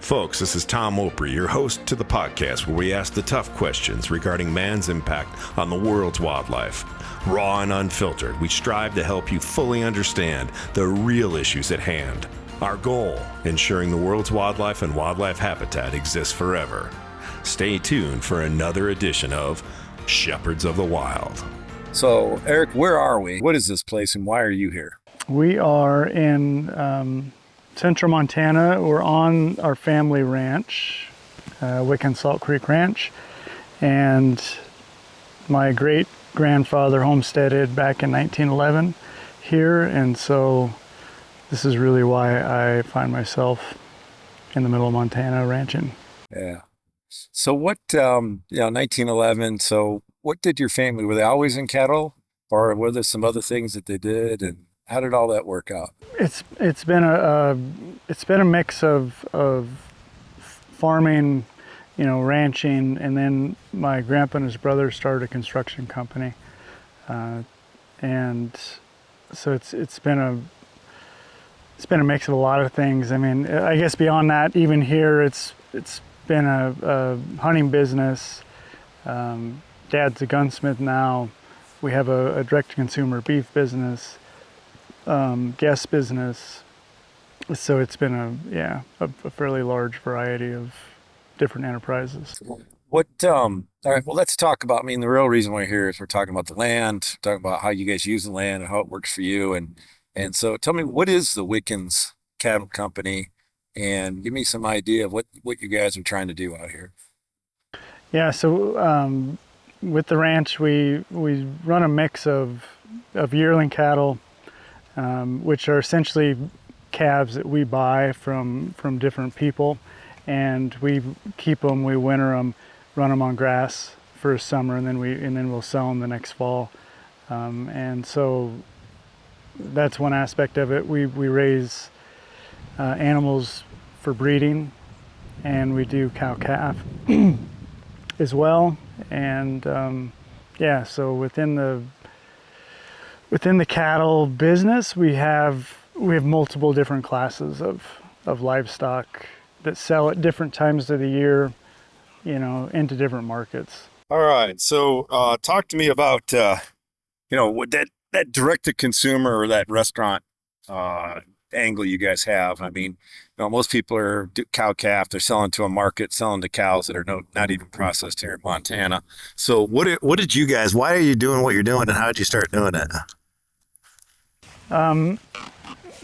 Folks, this is Tom Opre, your host to the podcast where we ask the tough questions regarding man's impact on the world's wildlife. Raw and unfiltered, we strive to help you fully understand the real issues at hand. Our goal, ensuring the world's wildlife and wildlife habitat exists forever. Stay tuned for another edition of Shepherds of the Wild. So, Eric, where are we? What is this place and why are you here? We are in central Montana. We're on our family ranch, Wickens Salt Creek Ranch, and my great-grandfather homesteaded back in 1911 here, and so this is really why I find myself in the middle of Montana ranching. Yeah. So what, 1911, so what did your family, were they always in cattle, or were there some other things that they did, and how did all that work out? It's been a mix of farming, ranching, and then my grandpa and his brother started a construction company, and so it's been a mix of a lot of things. I mean, I guess beyond that, even here, it's been a hunting business. Dad's a gunsmith now. We have a direct-to-consumer beef business. Guest business, so it's been a fairly large variety of different enterprises. What, all right, well, let's talk about, the real reason we're here is we're talking about the land, talking about how you guys use the land and how it works for you. And so tell me, what is the Wickens Cattle Company, and give me some idea of what you guys are trying to do out here. Yeah, so with the ranch, we run a mix of yearling cattle, which are essentially calves that we buy from different people, and we keep them, we winter them, run them on grass for a summer, and then we'll sell them the next fall. And so that's one aspect of it. We raise animals for breeding, and we do cow-calf as well. And so within the cattle business, we have multiple different classes of livestock that sell at different times of the year, into different markets. All right. So talk to me about, what that direct-to-consumer or that restaurant angle you guys have. Most people are cow-calf. They're selling to a market, selling to cows that are not even processed here in Montana. So what did you guys, why are you doing what you're doing, and how did you start doing it?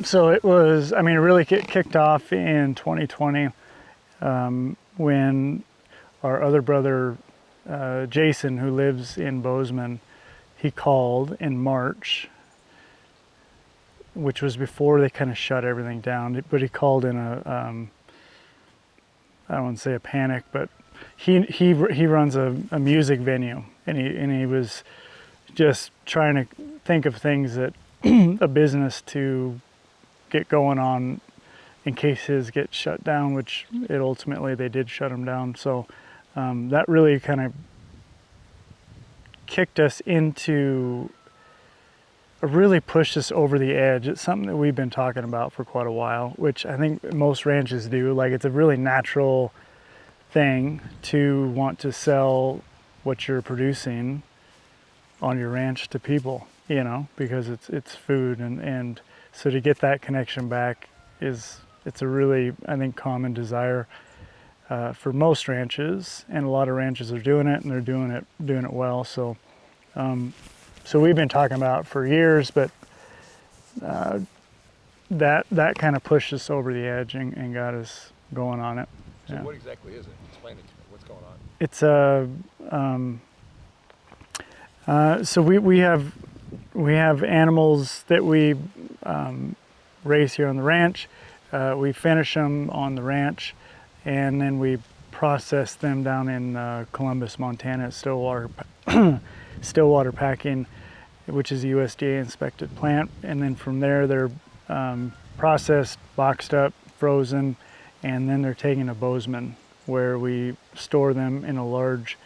So it was, it really kicked off in 2020 when our other brother, Jason, who lives in Bozeman, he called in March, which was before they kind of shut everything down. But he called in I don't want to say a panic, but he runs a music venue, and he was just trying to think of things that a business to get going on in case his gets shut down, which they did shut him down. So that really kind of kicked us into, really pushed us over the edge. It's something that we've been talking about for quite a while, which I think most ranches do. Like, it's a really natural thing to want to sell what you're producing on your ranch to people, because it's food, and so to get that connection back it's a really, I think, common desire for most ranches, and a lot of ranches are doing it, and they're doing it well. So we've been talking about it for years, but that kind of pushed us over the edge and got us going on it. So what exactly is it? Explain it to me. What's going on? It's so we have animals that we raise here on the ranch. We finish them on the ranch, and then we process them down in Columbus, Montana at Stillwater Packing, which is a USDA inspected plant. And then from there, they're processed, boxed up, frozen, and then they're taken to Bozeman, where we store them in a large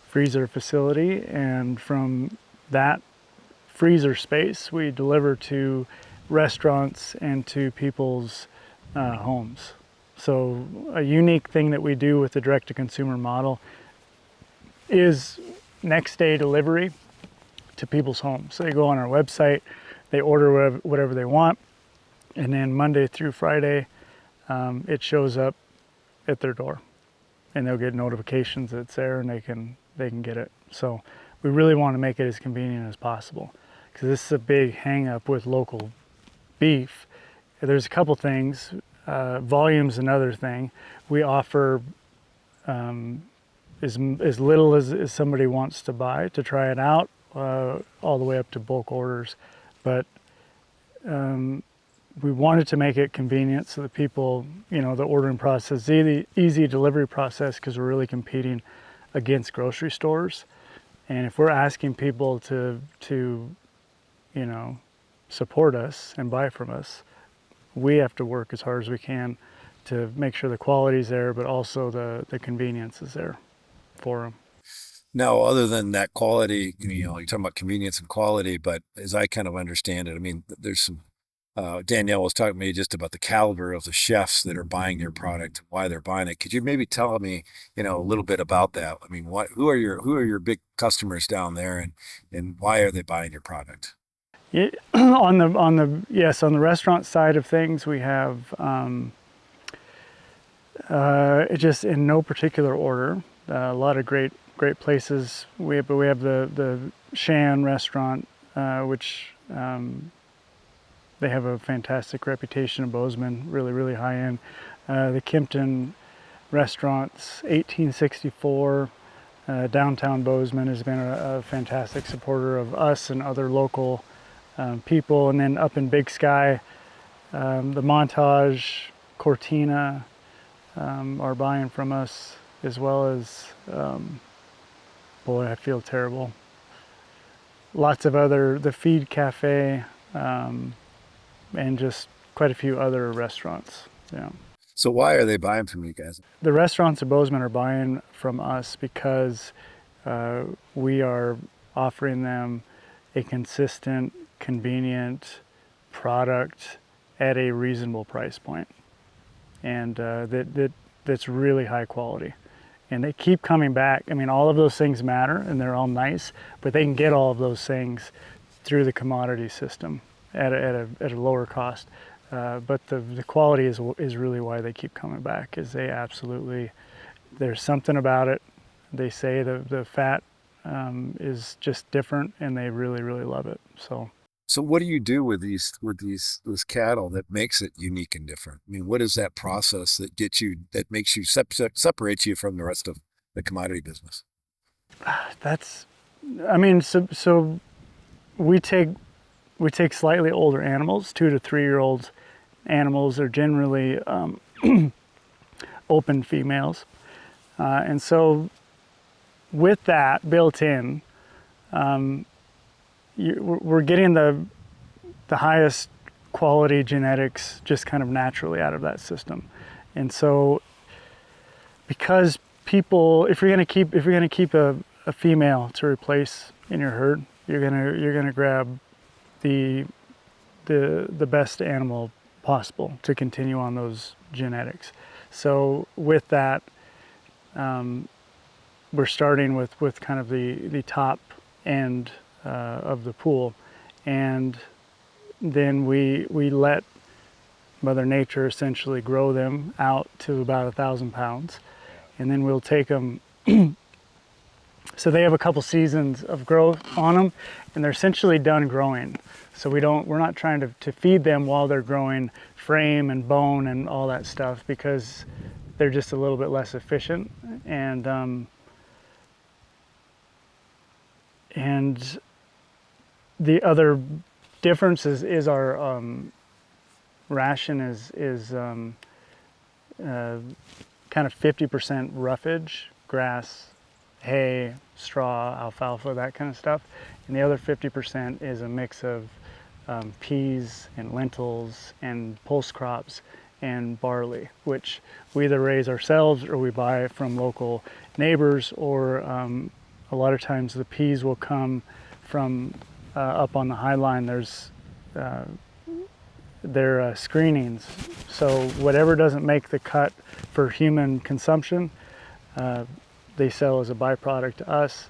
freezer facility. And from that freezer space, we deliver to restaurants and to people's homes. So a unique thing that we do with the direct-to-consumer model is next day delivery to people's homes. So they go on our website, they order whatever they want, and then Monday through Friday, it shows up at their door, and they'll get notifications that it's there, and they can get it. So we really want to make it as convenient as possible, because this is a big hang up with local beef. There's a couple things. Volume's another thing. We offer as little as somebody wants to buy to try it out, all the way up to bulk orders. But we wanted to make it convenient so that people, the ordering process, the easy delivery process, because we're really competing against grocery stores. And if we're asking people to support us and buy from us, we have to work as hard as we can to make sure the quality's there, but also the convenience is there for them. Now, other than that quality, you're talking about convenience and quality, but as I kind of understand it, I mean, there's some, Danielle was talking to me just about the caliber of the chefs that are buying your product, why they're buying it. Could you maybe tell me, a little bit about that? I mean, who are your big customers down there, and why are they buying your product? Yeah, on the restaurant side of things, we have just in no particular order, a lot of great places. We have the Shan restaurant, which they have a fantastic reputation in Bozeman, really high end. The Kimpton restaurants, 1864, downtown Bozeman, has been a fantastic supporter of us and other local people. And then up in Big Sky, the Montage, Cortina are buying from us, as well as, boy, I feel terrible. Lots of the Feed Cafe, and just quite a few other restaurants. Yeah. So why are they buying from you guys? The restaurants in Bozeman are buying from us because we are offering them a consistent, convenient product at a reasonable price point, and that's really high quality. And they keep coming back. I mean, all of those things matter, and they're all nice, but they can get all of those things through the commodity system at a lower cost. But the quality is really why they keep coming back. Is there's something about it. They say the fat is just different, and they really love it. So what do you do with this cattle that makes it unique and different? I mean, what is that process that makes you separates you from the rest of the commodity business? So we take slightly older animals, 2 to 3 year old animals. Are generally open females, and so with that built in, we're getting the highest quality genetics just kind of naturally out of that system. And so, because people, if you're going to keep a female to replace in your herd, you're gonna grab the best animal possible to continue on those genetics. So with that, we're starting with kind of the top end of the pool, and then we let Mother Nature essentially grow them out to about 1,000 pounds, and then we'll take them. So they have a couple seasons of growth on them, and they're essentially done growing. So we're not trying to feed them while they're growing frame and bone and all that stuff, because they're just a little bit less efficient. And the other difference is our ration is kind of 50% roughage, grass, hay, straw, alfalfa, that kind of stuff. And the other 50% is a mix of peas and lentils and pulse crops and barley, which we either raise ourselves or we buy from local neighbors, or a lot of times the peas will come from up on the High Line. There's they're screenings. So whatever doesn't make the cut for human consumption, they sell as a byproduct to us.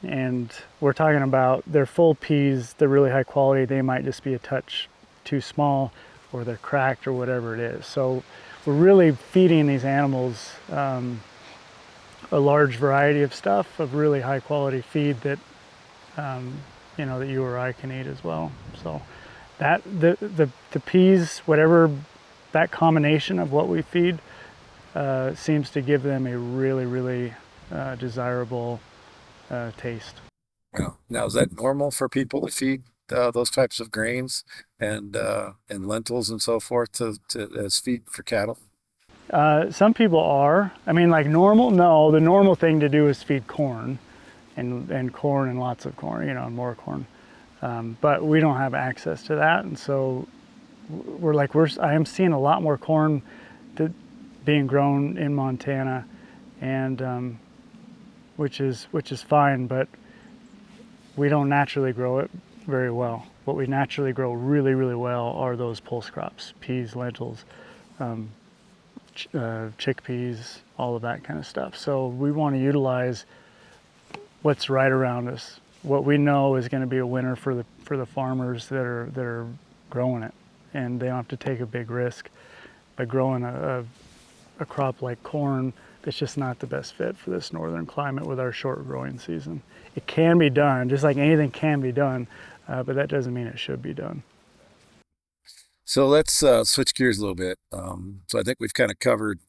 And we're talking about their full peas, they're really high quality. They might just be a touch too small, or they're cracked, or whatever it is. So we're really feeding these animals a large variety of stuff, of really high quality feed that that you or I can eat as well. So that the peas, whatever that combination of what we feed, seems to give them a really desirable taste. Yeah. Now, is that normal for people to feed those types of grains and lentils and so forth to as feed for cattle? Some people are. I mean, like normal, no, the normal thing to do is feed corn and corn and lots of corn, and more corn. But we don't have access to that. And so I am seeing a lot more corn being grown in Montana, and which is fine, but we don't naturally grow it very well. What we naturally grow really well are those pulse crops: peas, lentils, chickpeas, all of that kind of stuff. So we want to utilize what's right around us, what we know is going to be a winner for the farmers that are growing it, and they don't have to take a big risk by growing a crop like corn that's just not the best fit for this northern climate with our short growing season. It can be done, just like anything can be done, but that doesn't mean it should be done. So let's switch gears a little bit. So I think we've kind of covered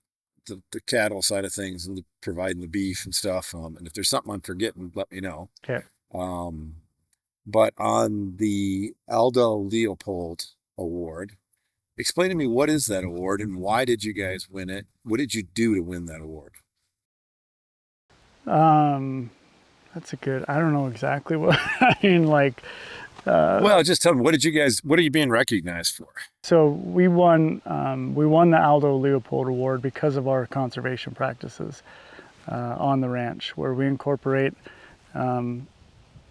the cattle side of things and providing the beef and stuff. And if there's something I'm forgetting, let me know. Okay. But on the Aldo Leopold Award, explain to me, what is that award and why did you guys win it? What did you do to win that award? That's I don't know exactly what, I mean, like. Well, just tell me, what are you being recognized for? So we won the Aldo Leopold Award because of our conservation practices on the ranch, where we incorporate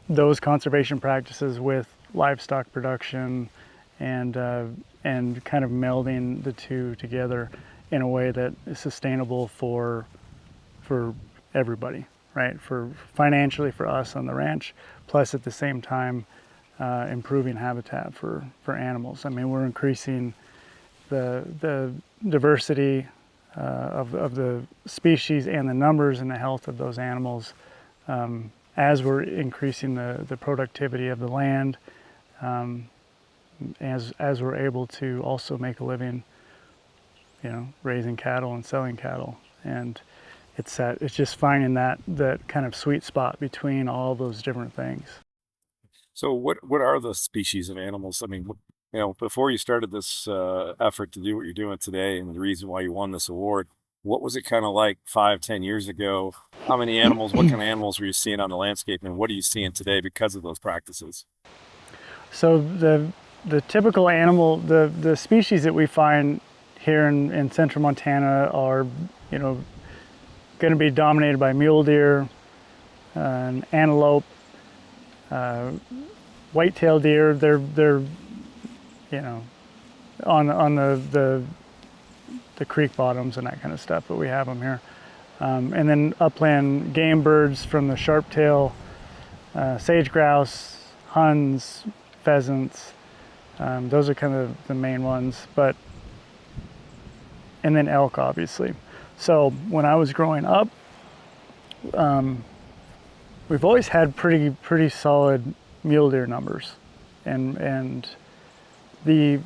those conservation practices with livestock production and kind of melding the two together in a way that is sustainable for everybody, right? For financially for us on the ranch, plus at the same time improving habitat for animals. I mean, we're increasing the diversity of the species and the numbers and the health of those animals as we're increasing the productivity of the land, as we're able to also make a living, raising cattle and selling cattle. And it's just finding that kind of sweet spot between all those different things. So what are the species of animals? I mean, before you started this effort to do what you're doing today, and the reason why you won this award, what was it kind of like 5-10 years ago? How many animals, what kind of animals were you seeing on the landscape, and what are you seeing today because of those practices? So the typical animal, the species that we find here in central Montana are, going to be dominated by mule deer, antelope, white-tailed deer. They're on the creek bottoms and that kind of stuff, but we have them here. And then upland game birds from the sharp-tail, sage grouse, huns, pheasants. Those are kind of the main ones, and then elk, obviously. So when I was growing up, we've always had pretty solid mule deer numbers, and the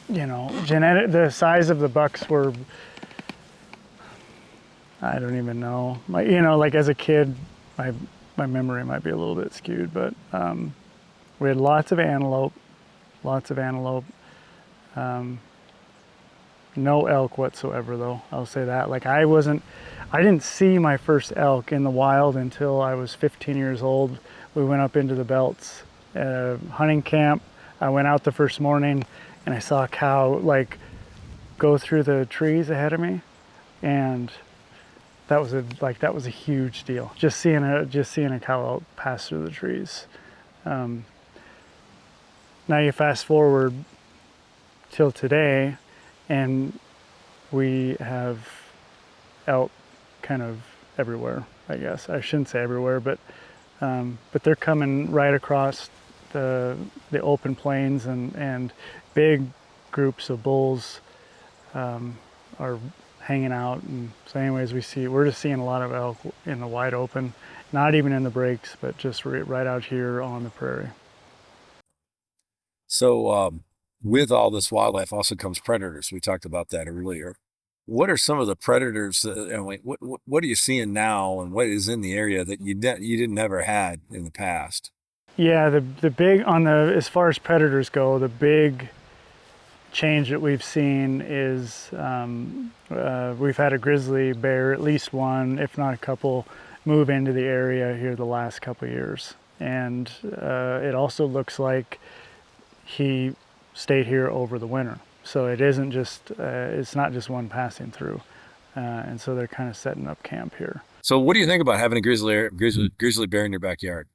the size of the bucks were, I don't even know. Like as a kid, my memory might be a little bit skewed, but we had lots of antelope. No elk whatsoever, though. I'll say that. Like I didn't see my first elk in the wild until I was 15 years old. We went up into the belts at a hunting camp. I went out the first morning and I saw a cow go through the trees ahead of me, and that was a huge deal. Just seeing a cow pass through the trees. Now you fast forward till today, and we have elk kind of everywhere. I guess I shouldn't say everywhere, but they're coming right across the open plains, and big groups of bulls are hanging out. And so anyways, we're just seeing a lot of elk in the wide open, not even in the breaks, but just right out here on the prairie. So with all this wildlife also comes predators. We talked about that earlier. What are some of the predators? What are you seeing now, and what is in the area that you didn't ever had in the past? Yeah, the big as far as predators go, the big change that we've seen is we've had a grizzly bear, at least one, if not a couple, move into the area here the last couple of years, and it also looks like he stayed here over the winter. So it isn't just it's not just one passing through, and so they're kind of setting up camp here. So what do you think about having a grizzly bear in your backyard?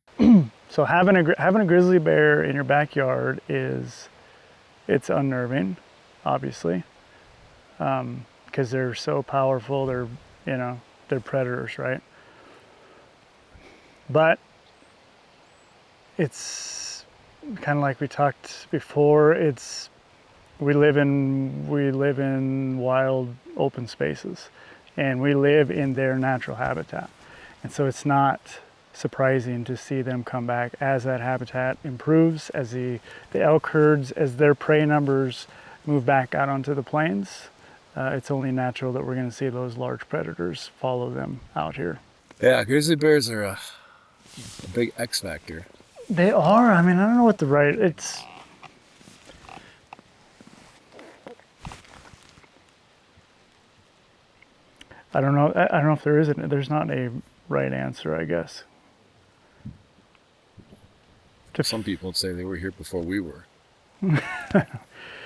So having a grizzly bear in your backyard it's unnerving, obviously, because they're so powerful. They're predators, right? But it's kind of like we talked before. We live in wild open spaces, and we live in their natural habitat, and so it's not surprising to see them come back as that habitat improves, as the elk herds, as their prey numbers move back out onto the plains. It's only natural that we're going to see those large predators follow them out here. Yeah, grizzly bears are a big X factor. They are. I mean, I don't know what I don't know if there's not a right answer, I guess. Some people would say they were here before we were.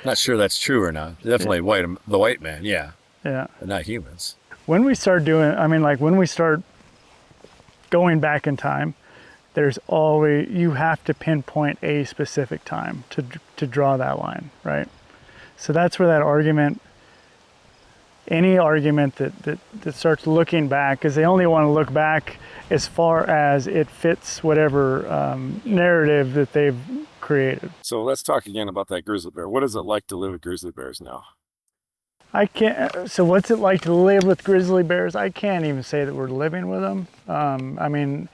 Not sure that's true or not. Definitely the white man, yeah. Yeah. But not humans. When we start when we start going back in time, you have to pinpoint a specific time to draw that line, right? So that's where that argument, any argument that starts looking back, because they only want to look back as far as it fits whatever narrative that they've created. So let's talk again about that grizzly bear. What is it like to live with grizzly bears now? So what's it like to live with grizzly bears? I can't even say that we're living with them. I mean,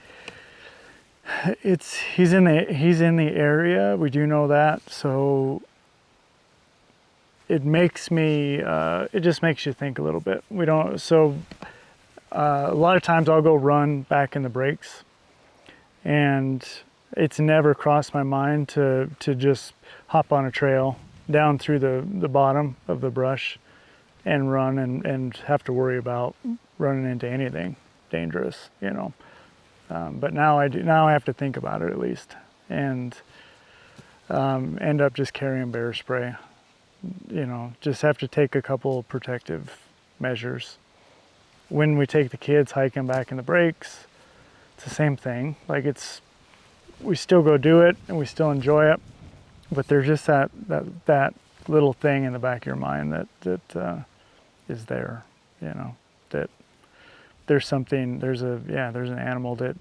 he's in the area. We do know that. So it just makes you think a little bit. A lot of times I'll go run back in the breaks, and it's never crossed my mind to just hop on a trail down through the bottom of the brush and run and have to worry about running into anything dangerous, But now I have to think about it at least, and end up just carrying bear spray. Just have to take a couple of protective measures. When we take the kids hiking back in the breaks, it's the same thing. Like we still go do it and we still enjoy it, but there's just that little thing in the back of your mind that is there, that there's an animal that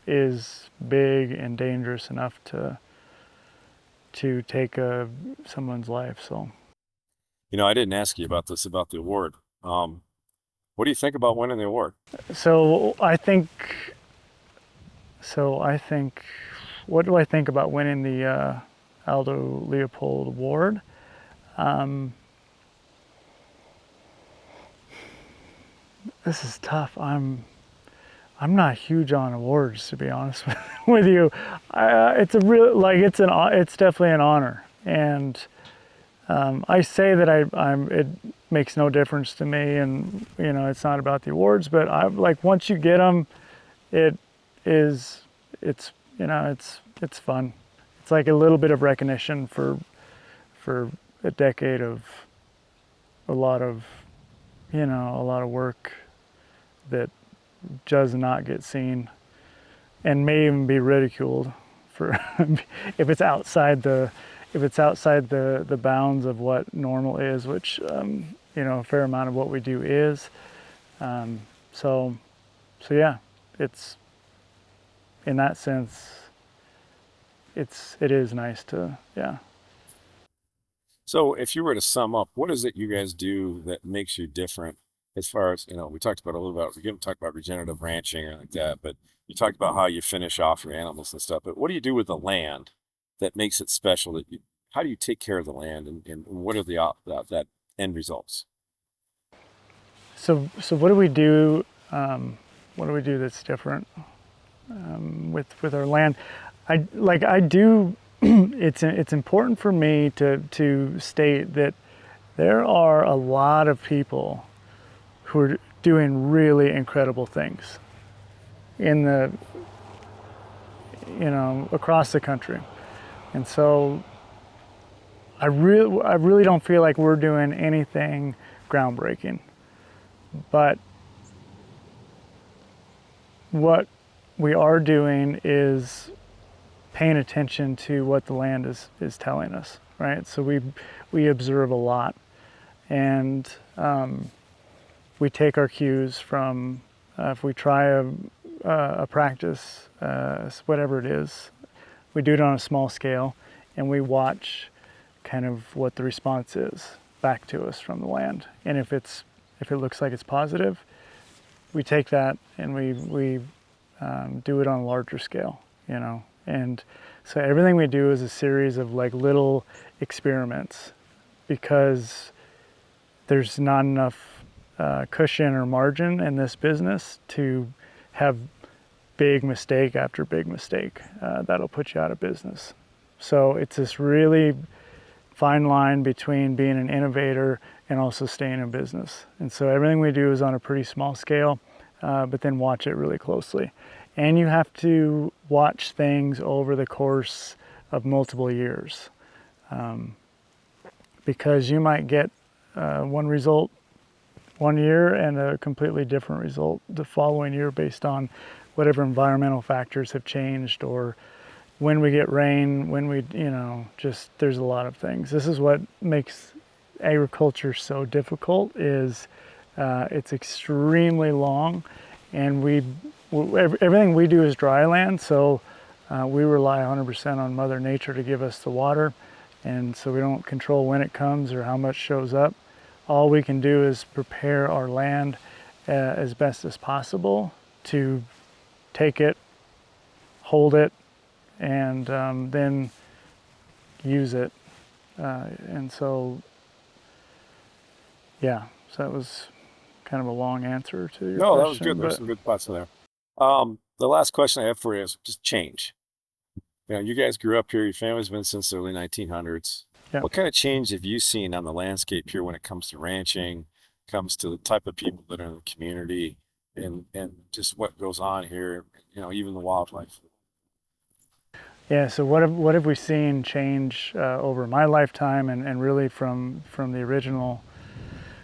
is big and dangerous enough to take someone's life. So, I didn't ask you about the award. What do you think about winning the award? So I think, what do I think about winning the Aldo Leopold Award? This is tough. I'm not huge on awards, to be honest with you. It's definitely an honor, and I say that it makes no difference to me, and it's not about the awards. But once you get them, it's fun. It's like a little bit of recognition for a decade of a lot of work that does not get seen, and may even be ridiculed for if it's outside the if it's outside the bounds of what normal is, which a fair amount of what we do is. So yeah, it's in that sense, it is nice to, yeah. So if you were to sum up, what is it you guys do that makes you different as far as, we talked about a little bit, we didn't talk about regenerative ranching or like that, but you talked about how you finish off your animals and stuff, but what do you do with the land that makes it special how do you take care of the land and what are that end results? So what do we do? What do we do that's different with our land? I do. It's important for me to state that there are a lot of people who are doing really incredible things across the country, and so I really don't feel like we're doing anything groundbreaking. But what we are doing is paying attention to what the land is telling us, right? So we observe a lot, and we take our cues from if we try a practice, whatever it is, we do it on a small scale, and we watch kind of what the response is back to us from the land, and if it looks like it's positive, we take that and we do it on a larger scale, And so everything we do is a series of like little experiments, because there's not enough cushion or margin in this business to have big mistake after big mistake that'll put you out of business. So it's this really fine line between being an innovator and also staying in business. And so everything we do is on a pretty small scale, but then watch it really closely. And you have to watch things over the course of multiple years, because you might get one result one year and a completely different result the following year based on whatever environmental factors have changed, or when we get rain, when we, just there's a lot of things. This is what makes agriculture so difficult, is it's extremely long, and everything we do is dry land, so we rely 100% on Mother Nature to give us the water, and so we don't control when it comes or how much shows up. All we can do is prepare our land as best as possible to take it, hold it, and then use it. And so, yeah, so that was kind of a long answer to your question. No, that was good. There's some good thoughts in there. The last question I have for you is just change. You guys grew up here. Your family's been since the early 1900s. Yeah. What kind of change have you seen on the landscape here when it comes to ranching, comes to the type of people that are in the community, and just what goes on here, even the wildlife? Yeah, so what have we seen change over my lifetime and really from the original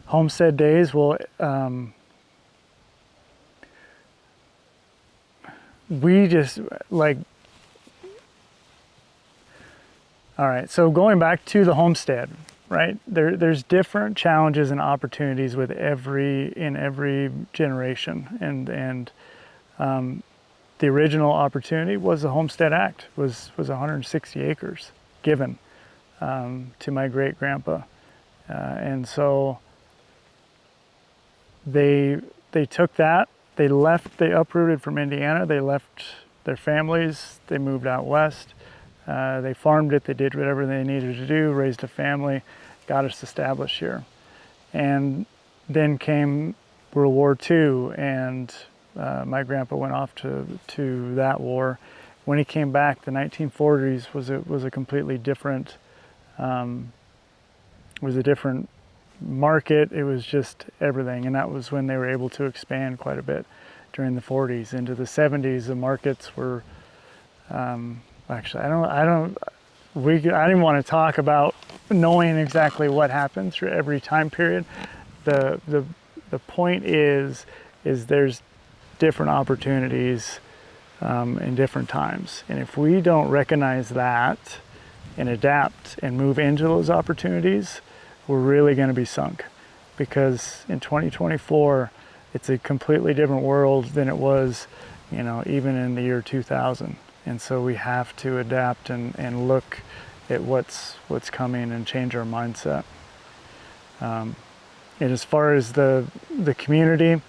homestead days? Well, we just all right, so going back to the homestead, right? There's different challenges and opportunities with every generation, and the original opportunity was the Homestead Act, was 160 acres given to my great grandpa, and so they took that, they uprooted from Indiana, they left their families, they moved out west. They farmed it, they did whatever they needed to do, raised a family, got us established here. And then came World War II, and my grandpa went off to that war. When he came back, the 1940s was a completely different, was a different market. It was just everything, and that was when they were able to expand quite a bit during the 40s. Into the 70s, the markets were, actually, I didn't want to talk about knowing exactly what happened through every time period. The point is there's different opportunities in different times, and if we don't recognize that, and adapt and move into those opportunities, we're really going to be sunk, because in 2024, it's a completely different world than it was, even in the year 2000. And so we have to adapt and look at what's coming and change our mindset. And as far as the community,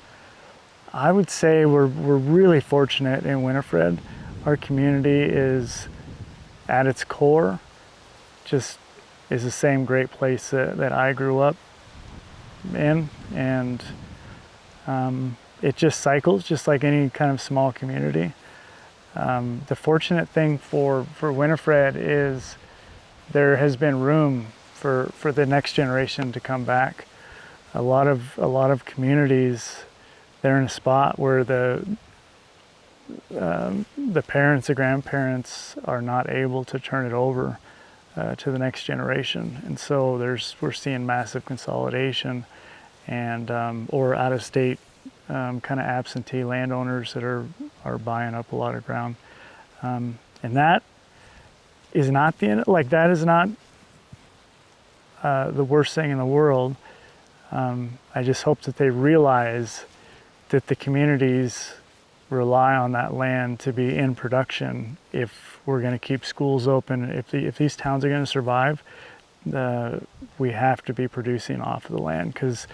I would say we're really fortunate in Winifred. Our community is, at its core, just is the same great place that I grew up in, and it just cycles just like any kind of small community. The fortunate thing for Winifred is there has been room for the next generation to come back. A lot of communities, they're in a spot where the parents or grandparents are not able to turn it over to the next generation, and so we're seeing massive consolidation, and or out of state kind of absentee landowners that are buying up a lot of ground, and that is not the worst thing in the world. I just hope that they realize that the communities rely on that land to be in production. If we're going to keep schools open, if these towns are going to survive, we have to be producing off of the land, because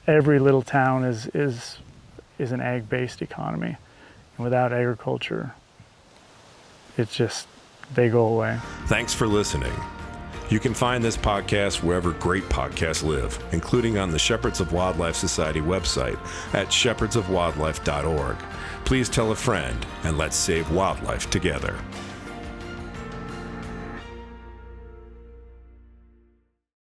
every little town is an ag-based economy, and without agriculture, it's just, they go away. Thanks for listening. You can find this podcast wherever great podcasts live, including on the Shepherds of Wildlife Society website at shepherdsofwildlife.org. Please tell a friend, and let's save wildlife together.